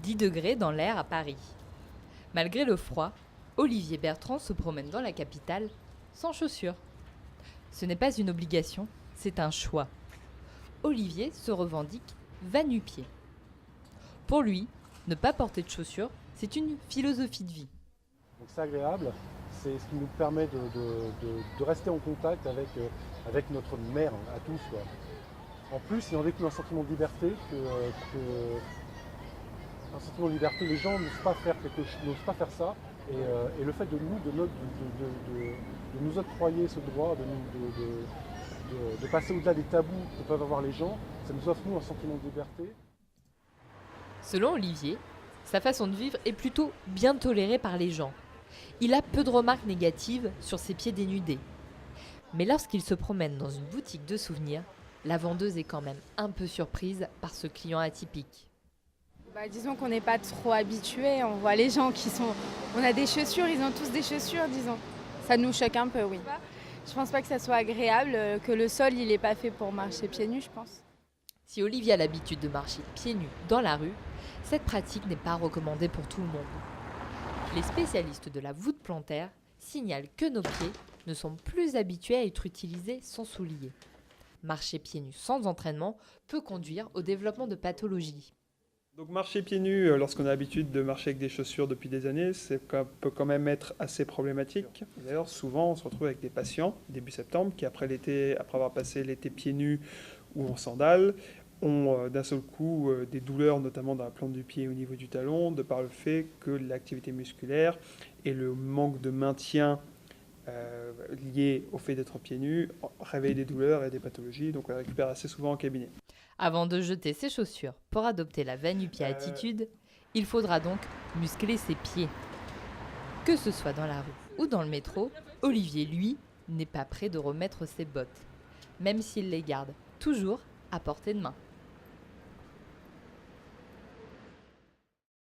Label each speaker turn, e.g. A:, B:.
A: 10 degrés dans l'air à Paris. Malgré le froid, Olivier Bertrand se promène dans la capitale sans chaussures. Ce n'est pas une obligation, c'est un choix. Olivier se revendique va-nu-pied. Pour lui, ne pas porter de chaussures, c'est une philosophie de vie.
B: Donc c'est agréable, c'est ce qui nous permet de rester en contact avec notre mère à tous, quoi. En plus, il en découle un sentiment de liberté un sentiment de liberté, les gens n'osent pas faire n'osent pas faire ça. Et le fait de nous octroyer ce droit, de passer au-delà des tabous que peuvent avoir les gens, ça nous offre nous un sentiment de liberté.
A: Selon Olivier, sa façon de vivre est plutôt bien tolérée par les gens. Il a peu de remarques négatives sur ses pieds dénudés. Mais lorsqu'il se promène dans une boutique de souvenirs, la vendeuse est quand même un peu surprise par ce client atypique.
C: Disons qu'on n'est pas trop habitué, on voit les gens on a des chaussures, ils ont tous des chaussures, disons. Ça nous choque un peu, oui. Je pense pas que ça soit agréable, que le sol il est pas fait pour marcher pieds nus, je pense.
A: Si Olivier a l'habitude de marcher pieds nus dans la rue, cette pratique n'est pas recommandée pour tout le monde. Les spécialistes de la voûte plantaire signalent que nos pieds ne sont plus habitués à être utilisés sans souliers. Marcher pieds nus sans entraînement peut conduire au développement de pathologies.
D: Donc marcher pieds nus lorsqu'on a l'habitude de marcher avec des chaussures depuis des années, peut quand même être assez problématique. D'ailleurs, souvent, on se retrouve avec des patients, début septembre, qui après avoir passé l'été pieds nus ou en sandales, ont d'un seul coup des douleurs, notamment dans la plante du pied au niveau du talon, de par le fait que l'activité musculaire et le manque de maintien lié au fait d'être pieds nus réveillent des douleurs et des pathologies, donc on les récupère assez souvent en cabinet.
A: Avant de jeter ses chaussures pour adopter la va-nu-pied attitude, il faudra donc muscler ses pieds. Que ce soit dans la rue ou dans le métro, Olivier, lui, n'est pas prêt de remettre ses bottes, même s'il les garde toujours à portée de main.